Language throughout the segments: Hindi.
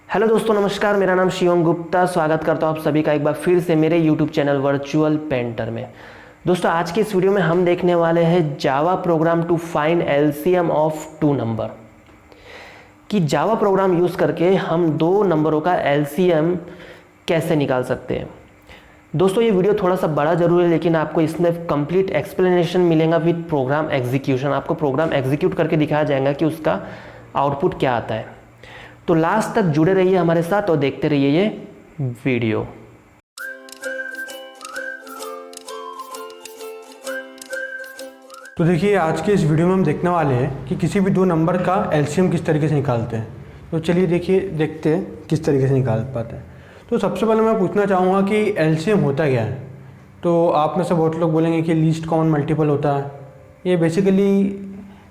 हेलो दोस्तों, नमस्कार। मेरा नाम शिवम गुप्ता। स्वागत करता हूँ आप सभी का एक बार फिर से मेरे यूट्यूब चैनल वर्चुअल पेंटर में। दोस्तों, आज की इस वीडियो में हम देखने वाले हैं Java program to find LCM of two number. कि जावा प्रोग्राम यूज़ करके हम दो नंबरों का एलसीएम कैसे निकाल सकते हैं। दोस्तों, ये वीडियो थोड़ा सा बड़ा जरूर है, लेकिन आपको इसमें कंप्लीट एक्सप्लेनेशन मिलेगा विद प्रोग्राम एग्जीक्यूशन। आपको प्रोग्राम एग्जीक्यूट करके दिखाया जाएगा कि उसका आउटपुट क्या आता है। तो लास्ट तक जुड़े रहिए हमारे साथ और देखते रहिए ये वीडियो। तो देखिए, आज के इस वीडियो में हम देखने वाले हैं कि किसी भी दो नंबर का एलसीएम किस तरीके से निकालते हैं। तो चलिए देखते हैं किस तरीके से निकाल पाते हैं। तो सबसे पहले मैं पूछना चाहूँगा कि एलसीएम होता क्या है। तो आप में से बहुत लोग बोलेंगे कि लीस्ट कॉमन मल्टीपल होता है। ये बेसिकली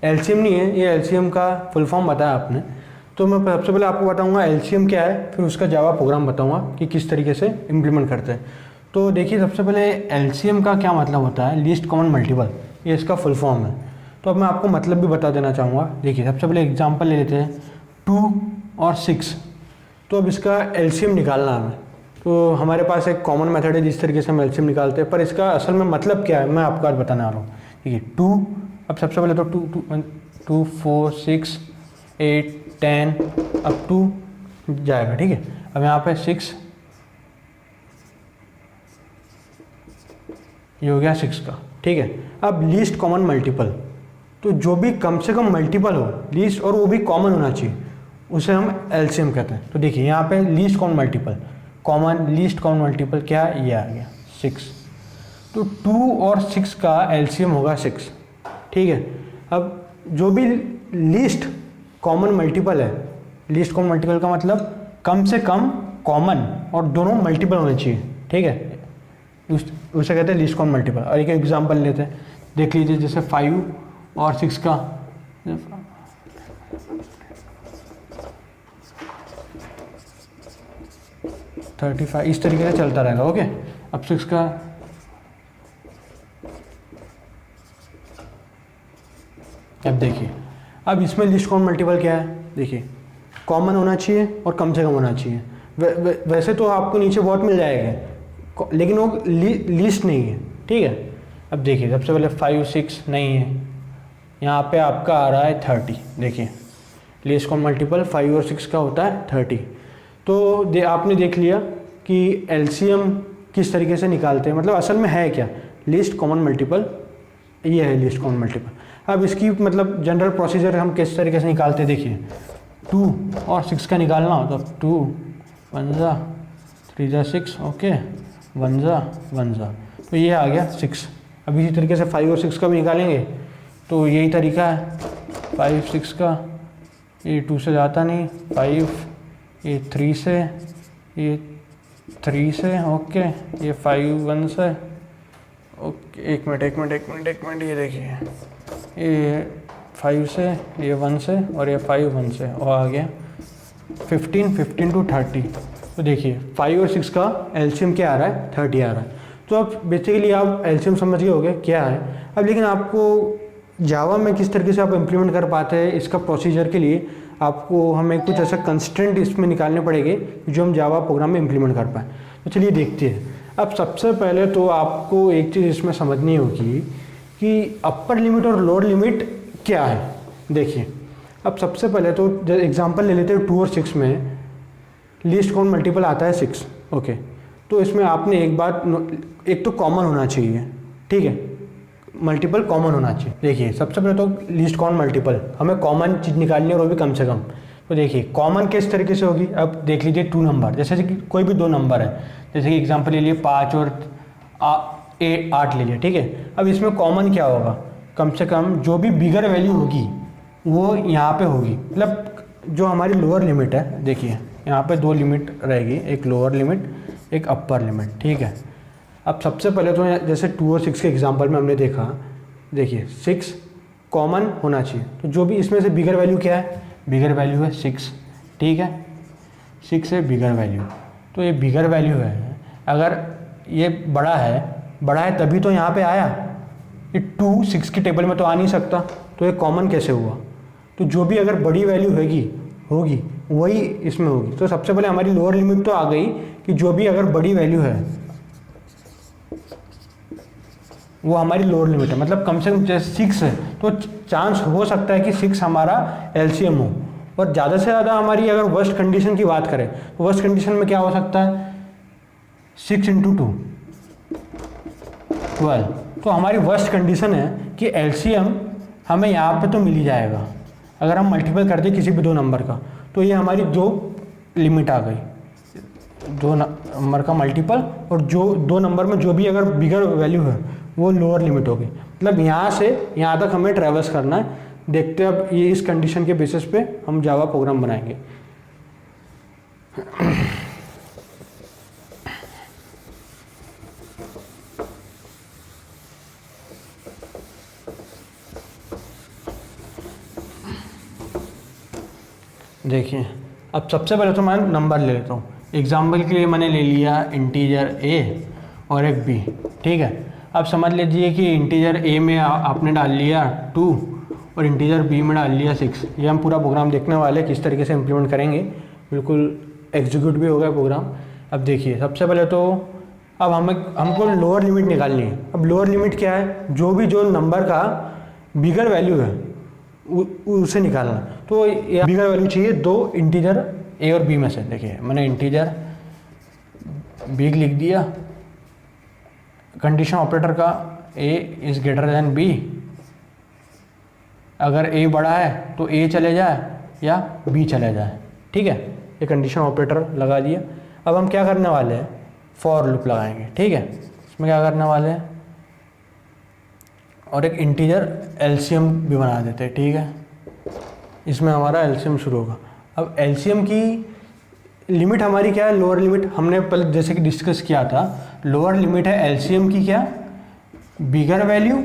एलसीएम नहीं है, ये एलसीएम का फुल फॉर्म बताया आपने। तो मैं सबसे पहले आपको बताऊंगा एलसीएम क्या है, फिर उसका जावा प्रोग्राम बताऊंगा कि किस तरीके से इम्प्लीमेंट करते हैं। तो देखिए, सबसे पहले एलसीएम का क्या मतलब होता है, लीस्ट कॉमन मल्टीपल, ये इसका फुल फॉर्म है। तो अब मैं आपको मतलब भी बता देना चाहूँगा। देखिए, सबसे पहले एग्जांपल ले लेते हैं 2 और 6। तो अब इसका एलसीएम निकालना है हमें। तो हमारे पास एक कॉमन मेथड है जिस तरीके से हम एलसीएम निकालते हैं, पर इसका असल में मतलब क्या है मैं आपको आज बताने आ रहा हूँ। देखिए 2, अब सबसे पहले तो 2 4 6 8 10 अब 2 जाएगा, ठीक है। अब यहाँ पे 6, ये हो गया 6 का, ठीक है। अब लीस्ट कॉमन मल्टीपल, तो जो भी कम से कम मल्टीपल हो लीस्ट और वो भी कॉमन होना चाहिए, उसे हम एलसीएम कहते हैं। तो देखिए यहाँ पे least common multiple, common least common multiple क्या है, ये आ गया 6। तो 2 और 6 का एलसीएम होगा 6, ठीक है। अब जो भी लीस्ट कॉमन मल्टीपल है, लीस्ट कॉमन मल्टीपल का मतलब कम से कम कॉमन और दोनों मल्टीपल होने चाहिए, ठीक है। उसे कहते हैं लीस्ट कॉमन मल्टीपल। और एक एग्जांपल लेते हैं, देख लीजिए, जैसे 5 और 6 का 35, इस तरीके से चलता रहेगा, ओके। अब 6 का अब देखिए, अब इसमें लीस्ट कॉमन मल्टीपल क्या है, देखिए कॉमन होना चाहिए और कम से कम होना चाहिए। वैसे तो आपको नीचे बहुत मिल जाएगा, लेकिन वो लीस्ट नहीं है, ठीक है। अब देखिए, सबसे पहले 5 6 नहीं है, यहाँ पे आपका आ रहा है 30। देखिए, लीस्ट कॉमन मल्टीपल 5 और 6 का होता है 30। तो आपने देख लिया कि एलसीएम किस तरीके से निकालते हैं, मतलब असल में है क्या, लीस्ट कॉमन मल्टीपल, ये है लीस्ट कॉमन मल्टीपल। अब इसकी मतलब जनरल प्रोसीजर हम किस तरीके से निकालते हैं, देखिए 2 और 6 का निकालना हो तो 2 1 जा 3 जा 6, ओके, 1 जा 1 जा, तो ये आ गया 6। अब इसी तरीके से 5 और 6 का भी निकालेंगे, तो यही तरीका है। 5 6 का, ये 2 से जाता नहीं, 5, ये 3 से, ये 3 से, ओके, ये 5 1 से, ओके। एक मिनट, ये देखिए, ये 5 से, ये 1 से, और ये 5 1 से, और आ गया 15 टू 30। तो देखिए 5 और 6 का एलसीएम क्या आ रहा है, 30 आ रहा है। तो अब बेसिकली आप एलसीएम समझ गए होंगे क्या है। अब लेकिन आपको जावा में किस तरीके से आप इम्प्लीमेंट कर पाते हैं, इसका प्रोसीजर के लिए आपको हमें कुछ ऐसा कंस्टेंट इसमें निकालने पड़ेंगे जो हम जावा प्रोग्राम में इम्प्लीमेंट कर पाएँ। तो चलिए देखते हैं। अब सबसे पहले तो आपको एक चीज़ इसमें समझनी होगी कि अपर लिमिट और लोअर लिमिट क्या है। देखिए, अब सबसे पहले तो एग्जांपल ले लेते हैं 2 और 6 में लीस्ट कॉमन मल्टीपल आता है 6, ओके। तो इसमें आपने एक तो कॉमन होना चाहिए, ठीक है, मल्टीपल कॉमन होना चाहिए। देखिए, सबसे पहले तो लीस्ट कॉमन मल्टीपल हमें कॉमन चीज़ निकालनी है और वो भी कम से कम। तो देखिए कॉमन किस तरीके से होगी, अब देख लीजिए 2 नंबर, जैसे कि कोई भी 2 नंबर है, जैसे कि एग्जांपल ले लिए 5 और 8 ले लिया, ठीक है। अब इसमें कॉमन क्या होगा, कम से कम जो भी बिगर वैल्यू होगी वो यहाँ पे होगी, मतलब जो हमारी लोअर लिमिट है। देखिए यहाँ पे 2 लिमिट रहेगी, एक लोअर लिमिट एक अपर लिमिट, ठीक है। अब सबसे पहले तो जैसे 2 और 6 के एग्जांपल में हमने देखा, देखिए 6 कॉमन होना चाहिए, तो जो भी इसमें से बिगर वैल्यू क्या है, बिगर वैल्यू है 6, ठीक है। 6 है बिगर वैल्यू, तो ये बिगर वैल्यू है। अगर ये बड़ा है तभी तो यहाँ पे आया, ये 2 6 की टेबल में तो आ नहीं सकता, तो ये कॉमन कैसे हुआ। तो जो भी अगर बड़ी वैल्यू होगी वही इसमें होगी। तो सबसे पहले हमारी लोअर लिमिट तो आ गई कि जो भी अगर बड़ी वैल्यू है वो हमारी लोअर लिमिट है, मतलब कम से कम जैसे 6 है तो चांस हो सकता है कि 6 हमारा एलसीएम हो। और ज़्यादा से ज़्यादा हमारी अगर वर्स्ट कंडीशन की बात करें तो वर्स्ट कंडीशन में क्या हो सकता है, 6 × 2 12। तो हमारी वर्स्ट कंडीशन है कि एलसीएम हमें यहाँ पे तो मिल ही जाएगा अगर हम मल्टीपल कर दें किसी भी 2 नंबर का। तो ये हमारी 2 लिमिट आ गई, 2 नंबर का मल्टीपल और जो 2 नंबर में जो भी अगर बिगर वैल्यू है वो लोअर लिमिट होगी। मतलब यहाँ से यहाँ तक हमें ट्रेवर्स करना है। देखते हैं अब ये इस कंडीशन के बेसिस पे हम जावा प्रोग्राम बनाएंगे। देखिए अब सबसे पहले तो मैं नंबर ले लेता हूँ। एग्जाम्पल के लिए मैंने ले लिया इंटीजर ए और एक बी, ठीक है। अब समझ लीजिए कि इंटीजर ए में आपने डाल लिया 2 और इंटीजर बी में डाल लिया 6। ये हम पूरा प्रोग्राम देखने वाले किस तरीके से इम्प्लीमेंट करेंगे, बिल्कुल एग्जीक्यूट भी होगा प्रोग्राम। अब देखिए सबसे पहले तो अब हमको लोअर लिमिट निकालनी है। अब लोअर लिमिट क्या है, जो नंबर का बिगर वैल्यू है उसे निकालना। तो ये बिगर वैल्यू चाहिए 2 इंटीजर ए और बी में से। देखिए मैंने इंटीजर बी लिख दिया, कंडीशन ऑपरेटर का a is greater than b। अगर a बड़ा है तो a चले जाए या b चले जाए, ठीक है। ये कंडीशन ऑपरेटर लगा दिया। अब हम क्या करने वाले हैं, फॉर लूप लगाएंगे, ठीक है। इसमें क्या करने वाले हैं, और एक इंटीजर एलसीएम भी बना देते हैं, ठीक है। इसमें हमारा एलसीएम शुरू होगा। अब एलसीएम की लिमिट हमारी क्या है, लोअर लिमिट। हमने पहले जैसे कि डिस्कस किया था, लोअर लिमिट है एलसीएम की क्या, बिगर वैल्यू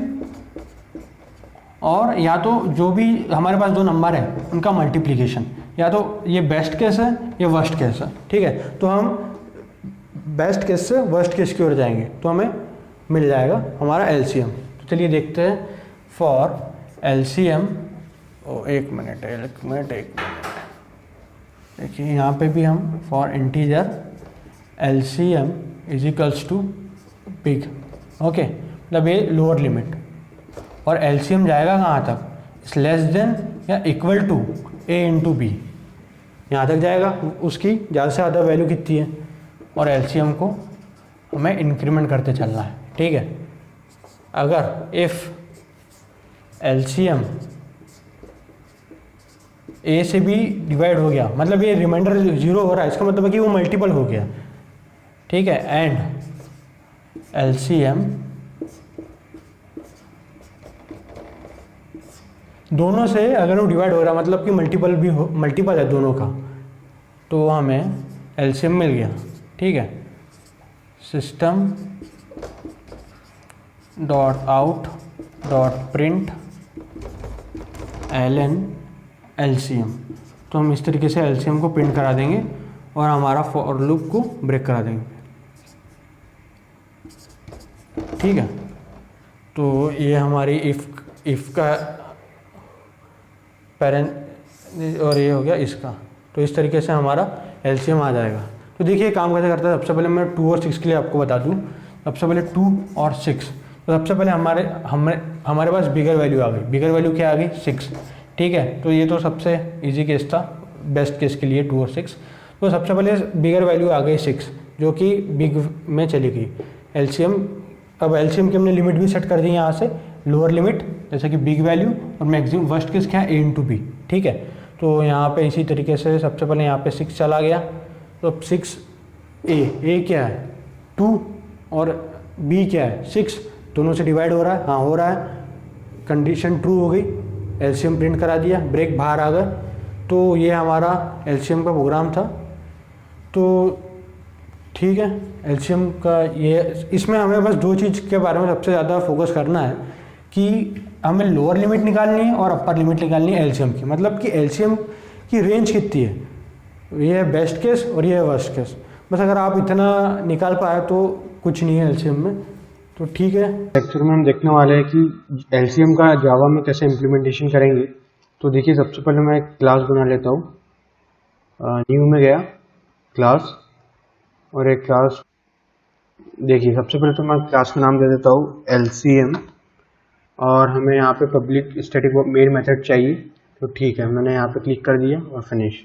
और या तो जो भी हमारे पास 2 नंबर है उनका मल्टीप्लिकेशन। या तो ये बेस्ट केस है या वर्स्ट केस है, ठीक है। तो हम बेस्ट केस से वर्स्ट केस की ओर जाएंगे तो हमें मिल जाएगा हमारा एलसीएम। तो चलिए देखते हैं फॉर एलसीएम। एक मिनट देखिए यहाँ पे भी हम for integer LCM is equals to big, okay. मतलब ये लोअर लिमिट और एलसीएम जाएगा कहाँ तक, इस लेस देन या इक्वल टू a × b, यहाँ तक जाएगा। उसकी ज़्यादा से ज़्यादा वैल्यू कितनी है और एलसीएम को हमें इंक्रीमेंट करते चलना है, ठीक है। अगर इफ़ एलसीएम ए से भी डिवाइड हो गया, मतलब ये रिमाइंडर 0 हो रहा है, इसका मतलब है कि वो मल्टीपल हो गया, ठीक है। एंड एलसीएम दोनों से अगर वो डिवाइड हो रहा है, मतलब कि मल्टीपल है दोनों का, तो हमें एलसीएम मिल गया, ठीक है। System dot out dot print ln LCM. तो हम इस तरीके से एलसीएम को प्रिंट करा देंगे और हमारा फॉर लूप को ब्रेक करा देंगे, ठीक है। तो ये हमारी इफ़ का पेरेंट और ये हो गया इसका। तो इस तरीके से हमारा एलसीएम आ जाएगा। तो देखिए काम कैसे करता है। सबसे पहले मैं 2 और 6 के लिए आपको बता दूं। सबसे पहले 2 और 6, तो सबसे पहले हमारे पास बिगर वैल्यू आ गई। बिगर वैल्यू क्या आ गई, 6, ठीक है। तो ये तो सबसे इजी केस था, बेस्ट केस के लिए 2 और 6। तो सबसे पहले बिगर वैल्यू आ गई 6 जो कि बिग में चली गई एलसीएम। अब एलसीएम की हमने लिमिट भी सेट कर दी यहाँ से, लोअर लिमिट जैसे कि बिग वैल्यू और मैक्सिमम वर्स्ट केस क्या है a × b, ठीक है। तो यहाँ पे इसी तरीके से सबसे पहले यहाँ पे 6 चला गया। तो अब 6 a क्या है 2 और b क्या है 6, दोनों से डिवाइड हो रहा है, हाँ हो रहा है। कंडीशन ट्रू हो गई, एलसीएम प्रिंट करा दिया, ब्रेक बाहर आ गया। तो ये हमारा एलसीएम का प्रोग्राम था। तो ठीक है, एलसीएम का ये, इसमें हमें बस 2 चीज़ के बारे में सबसे ज़्यादा फोकस करना है कि हमें लोअर लिमिट निकालनी है और अपर लिमिट निकालनी है एलसीएम की। मतलब कि एलसीएम की रेंज कितनी है, ये है बेस्ट केस और ये है वर्स्ट केस। बस अगर आप इतना निकाल पाए तो कुछ नहीं है एलसीएम में। तो ठीक है, लेक्चर में हम देखने वाले हैं कि एलसीएम का जावा में कैसे इम्प्लीमेंटेशन करेंगे। तो देखिए सबसे पहले मैं एक क्लास बना लेता हूँ। न्यू में गया क्लास, और एक क्लास, देखिए सबसे पहले तो मैं क्लास का नाम दे देता हूँ LCM, और हमें यहाँ पे पब्लिक स्टैटिक मेन मेथड चाहिए, तो ठीक है मैंने यहाँ पे क्लिक कर दिया और फिनिश।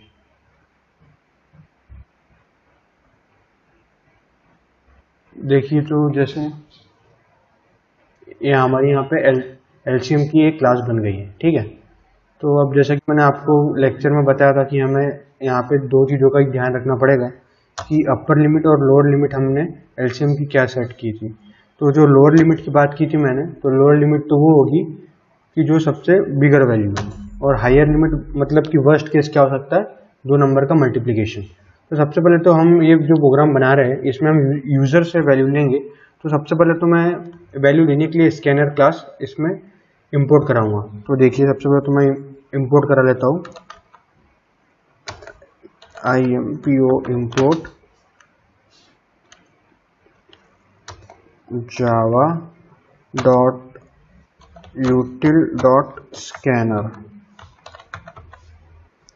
देखिए तो जैसे ये हमारी यहाँ पे LCM की एक क्लास बन गई है, ठीक है। तो अब जैसा कि मैंने आपको लेक्चर में बताया था कि हमें यहाँ पे दो चीज़ों का ध्यान रखना पड़ेगा कि अपर लिमिट और लोअर लिमिट हमने LCM की क्या सेट की थी। तो जो लोअर लिमिट की बात की थी मैंने, तो लोअर लिमिट तो वो होगी कि जो सबसे बिगर वैल्यू है, और हायर लिमिट मतलब कि वर्स्ट केस क्या हो सकता है, दो नंबर का मल्टीप्लिकेशन। तो सबसे पहले तो हम ये जो प्रोग्राम बना रहे हैं इसमें हम यूज़र से वैल्यू लेंगे। तो सबसे पहले तो मैं वैल्यू लेने के लिए स्कैनर क्लास इसमें इंपोर्ट कराऊंगा। तो देखिए सबसे पहले तो मैं इंपोर्ट करा लेता हूँ, IMPO import java.util.scanner।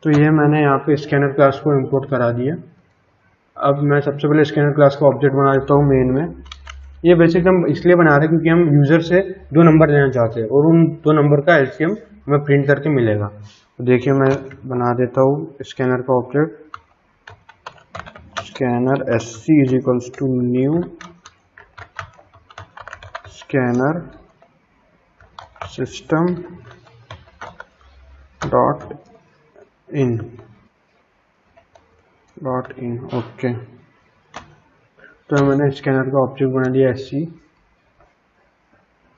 तो ये मैंने यहाँ पे स्कैनर क्लास को इंपोर्ट करा दिया। अब मैं सबसे पहले स्कैनर क्लास का ऑब्जेक्ट बना देता हूँ मेन में। ये बेसिक हम इसलिए बना रहे हैं क्योंकि हम यूज़र से दो नंबर लेना चाहते हैं और उन दो नंबर का LCM हमें प्रिंट करके मिलेगा। तो देखिए मैं बना देता हूँ स्कैनर का object, scanner SC is equals to new scanner system dot in okay. तो मैंने स्कैनर का ऑब्जेक्ट बना लिया SC।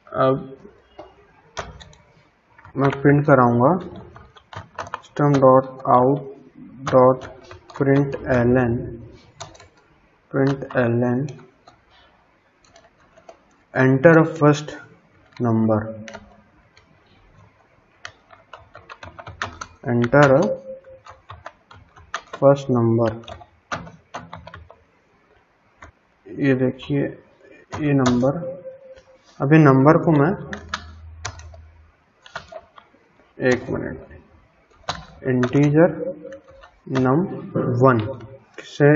अब मैं प्रिंट कराऊंगा system dot out dot print L N enter a first number, enter a first number. ये देखिए ये नंबर, अभी नंबर को मैं एक मिनट इंटीजर num1 से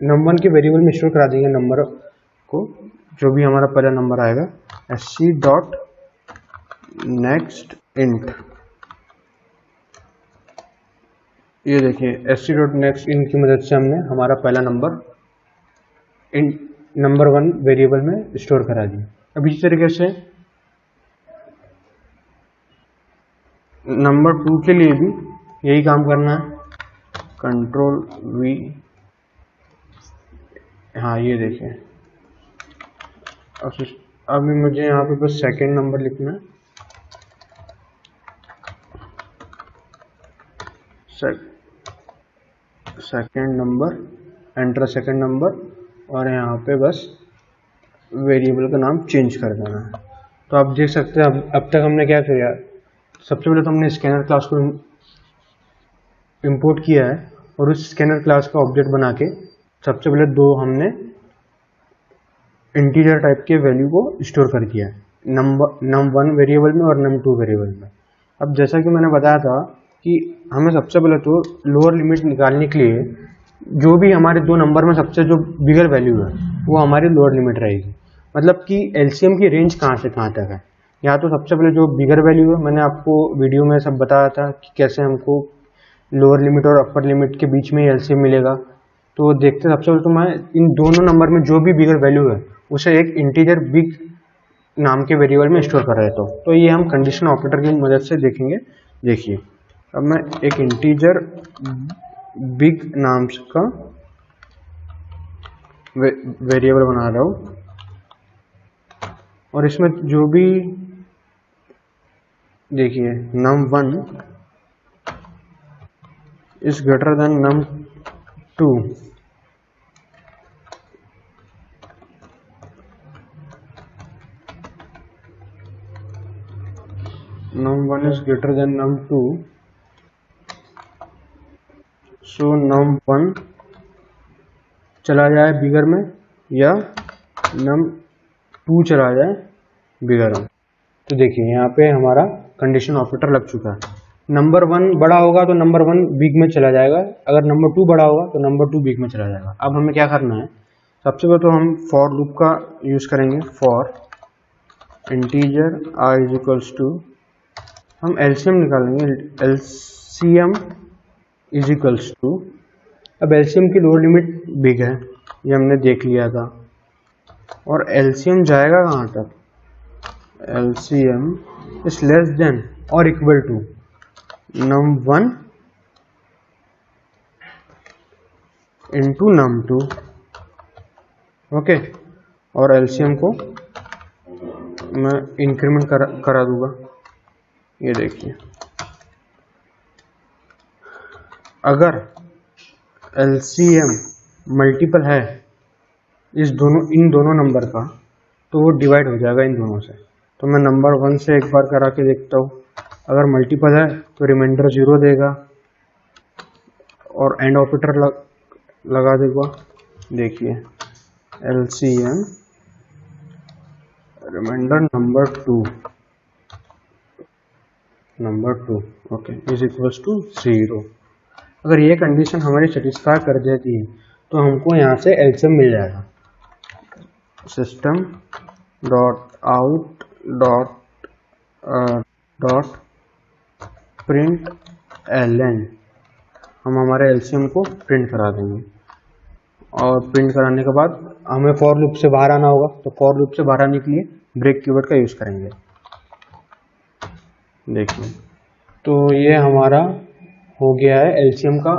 num1 के वेरिएबल में स्टोर करा देंगे नंबर को, जो भी हमारा पहला नंबर आएगा। SC डॉट नेक्स्ट इंट, ये देखिए SC डॉट नेक्स्ट इंट की मदद से हमने हमारा पहला नंबर नंबर 1 वेरिएबल में स्टोर करा दिया। अब इसी तरीके से नंबर 2 के लिए भी यही काम करना है, कंट्रोल V। हाँ ये देखिए अब मुझे यहाँ पे बस सेकंड नंबर लिखना है, second number, enter second number, और यहाँ पे बस वेरिएबल का नाम चेंज कर देना है। तो आप देख सकते हैं अब तक हमने क्या किया। सबसे पहले तो हमने स्कैनर क्लास को इंपोर्ट किया है और उस स्कैनर क्लास का ऑब्जेक्ट बना के सबसे पहले दो हमने इंटीजर टाइप के वैल्यू को स्टोर कर दिया है, num1 वेरिएबल में और num2 वेरिएबल में। अब जैसा कि मैंने बताया था कि हमें सबसे पहले तो लोअर लिमिट निकालने के लिए जो भी हमारे दो नंबर में सबसे जो बिगर वैल्यू है वो हमारी लोअर लिमिट रहेगी। मतलब कि LCM की रेंज कहाँ से कहाँ तक है। या तो सबसे पहले जो बिगर वैल्यू है, मैंने आपको वीडियो में सब बताया था कि कैसे हमको लोअर लिमिट और अपर लिमिट के बीच में LCM मिलेगा। तो देखते सबसे पहले तो मैं इन दोनों नंबर में जो भी बिगर वैल्यू है उसे एक इंटीजर बिग नाम के वेरिएबल में स्टोर कर देता हूँ। तो ये हम कंडीशन ऑपरेटर की मदद से देखेंगे। देखिए अब मैं एक इंटीजर बिग नाम का वेरिएबल बना रहा हूँ और इसमें जो भी देखिए num1 is greater than num2, num1 is greater than num2, so num1 चला जाए बिगर में या num2 चला जाए बिगर में। तो देखिए यहाँ पे हमारा कंडीशन ऑपरेटर लग चुका है। नंबर 1 बड़ा होगा तो नंबर 1 बिग में चला जाएगा, अगर नंबर 2 बड़ा होगा तो नंबर 2 बिग में चला जाएगा। अब हमें क्या करना है, सबसे पहले तो हम फॉर लूप का यूज़ करेंगे। For integer i is equals to, हम एलसीएम निकालेंगे, एलसीएम इज इक्वल्स टू, अब एलसीएम की लोअर लिमिट बिग है, ये हमने देख लिया था, और एलसीएम जाएगा कहाँ तक, एलसीएम इज लेस देन और equal to num1 into num2, okay. और एलसीएम को मैं इंक्रीमेंट करा दूंगा, ये देखिए, अगर एलसीएम मल्टीपल है इन दोनों नंबर का तो वो डिवाइड हो जाएगा इन दोनों से। तो मैं नंबर 1 से एक बार करा के देखता हूँ, अगर मल्टीपल है तो रिमाइंडर 0 देगा और एंड ऑपरेटर लगा देगा। देखिए LCM remainder number 2 okay is equals to 0। अगर ये कंडीशन हमारी सेटिस्फाई कर देती है तो हमको यहाँ से एलसीएम मिल जाएगा। System dot out dot print LN, हम हमारे एलसीएम को प्रिंट करा देंगे, और प्रिंट कराने के बाद हमें फॉर लूप से बाहर आना होगा, तो फॉर लूप से बाहर आने के लिए ब्रेक कीवर्ड का यूज़ करेंगे। देखिए तो ये हमारा हो गया है एलसीएम का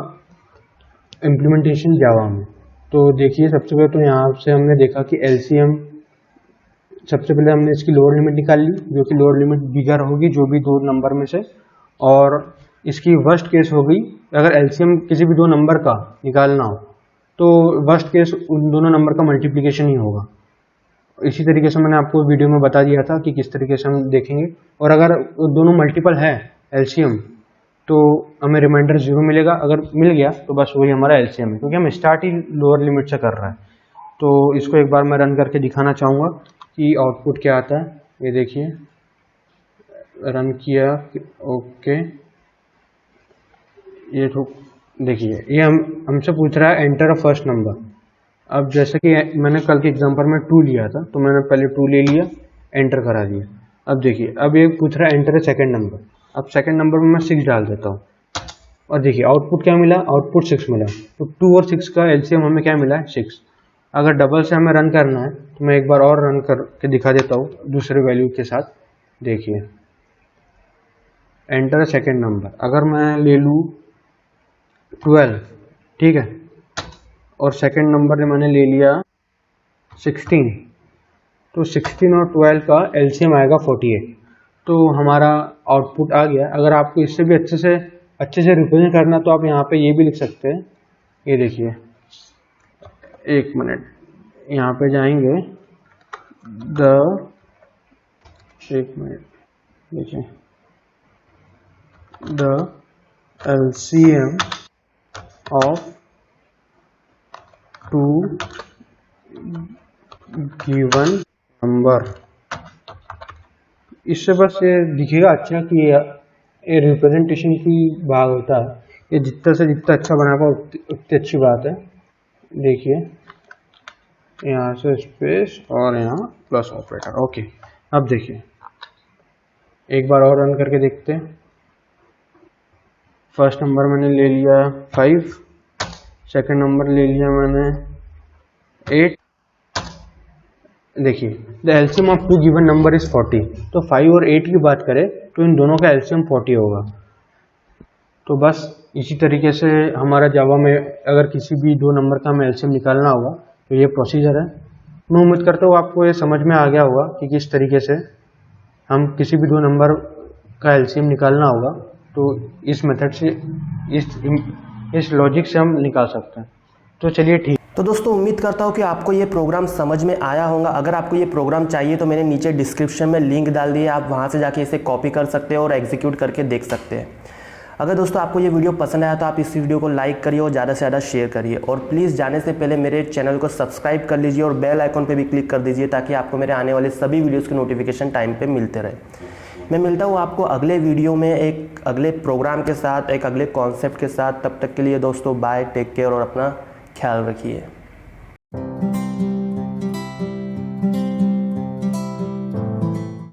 इम्प्लीमेंटेशन जावा में। तो देखिए सबसे पहले तो यहाँ से हमने देखा कि एलसीएम, सबसे पहले हमने इसकी लोअर लिमिट निकाल ली, जो कि लोअर लिमिट बिगर होगी जो भी दो नंबर में से, और इसकी वर्स्ट केस होगी अगर एलसीएम किसी भी दो नंबर का निकालना हो तो वर्स्ट केस उन दोनों नंबर का मल्टीप्लिकेशन ही होगा। इसी तरीके से मैंने आपको वीडियो में बता दिया था कि किस तरीके से हम देखेंगे, और अगर दोनों मल्टीपल है एलसीएम तो हमें रिमाइंडर 0 मिलेगा, अगर मिल गया तो बस वही हमारा एलसीएम है, क्योंकि हम स्टार्ट ही लोअर लिमिट से कर रहे हैं। तो इसको एक बार मैं रन करके दिखाना चाहूँगा कि आउटपुट क्या आता है। ये देखिए रन किया, ओके, ये तो देखिए ये हमसे पूछ रहा है एंटर अ फर्स्ट नंबर। अब जैसे कि मैंने कल के एग्जांपल में 2 लिया था, तो मैंने पहले 2 ले लिया, एंटर करा दिया। अब देखिए अब ये पूछ रहा है एंटर अ सेकंड नंबर, अब सेकंड नंबर में मैं 6 डाल देता हूँ, और देखिए आउटपुट क्या मिला, आउटपुट 6 मिला। तो 2 और 6 का एलसीएम हमें क्या मिला है, 6। अगर डबल से हमें रन करना है तो मैं एक बार और रन करके दिखा देता हूँ दूसरे वैल्यू के साथ। देखिए एंटर अ सेकंड नंबर, अगर मैं ले लूँ 12, ठीक है, और सेकंड नंबर मैंने ले लिया 16, तो 16 और 12 का एलसीएम आएगा 48। तो हमारा आउटपुट आ गया। अगर आपको इससे भी अच्छे से रिप्रेजेंट करना तो आप यहाँ पे ये भी लिख सकते हैं। ये देखिए, एक मिनट, यहाँ पे जाएंगे, एक मिनट, देखिए the LCM of 2 given number, इससे बस ये दिखेगा अच्छा कि ये रिप्रेजेंटेशन की भाग होता है। ये जितना अच्छा बना पाओ उतनी अच्छी बात है। देखिए यहाँ से स्पेस और यहाँ प्लस ऑपरेटर, ओके। अब देखिए एक बार और रन करके देखते हैं। फर्स्ट नंबर मैंने ले लिया 5, सेकंड नंबर ले लिया मैंने 8। देखिए the LCM of 2 given number is 40, तो 5 और 8 की बात करें तो इन दोनों का एलसीएम 40 होगा। तो बस इसी तरीके से हमारा जावा में अगर किसी भी दो नंबर का हमें एलसीएम निकालना होगा तो ये प्रोसीजर है। मैं उम्मीद करता हूँ आपको ये समझ में आ गया होगा कि किस तरीके से हम किसी भी दो नंबर का एलसीएम निकालना होगा, तो इस मेथड से इस लॉजिक से हम निकाल सकते हैं। तो चलिए ठीक। तो दोस्तों उम्मीद करता हूँ कि आपको ये प्रोग्राम समझ में आया होगा। अगर आपको ये प्रोग्राम चाहिए तो मैंने नीचे डिस्क्रिप्शन में लिंक डाल दिया, आप वहाँ से जाके इसे कॉपी कर सकते हैं और एग्जीक्यूट करके देख सकते हैं। अगर दोस्तों आपको ये वीडियो पसंद आया तो आप इस वीडियो को लाइक करिए और ज़्यादा से ज़्यादा शेयर करिए, और प्लीज़ जाने से पहले मेरे चैनल को सब्सक्राइब कर लीजिए और बेल आइकन पर भी क्लिक कर दीजिए ताकि आपको मेरे आने वाले सभी वीडियोज़ के नोटिफिकेशन टाइम पर मिलते रहे। मैं मिलता हूँ आपको अगले वीडियो में एक अगले प्रोग्राम के साथ, एक अगले कॉन्सेप्ट के साथ। तब तक के लिए दोस्तों बाय, टेक केयर और अपना ख्याल रखिए।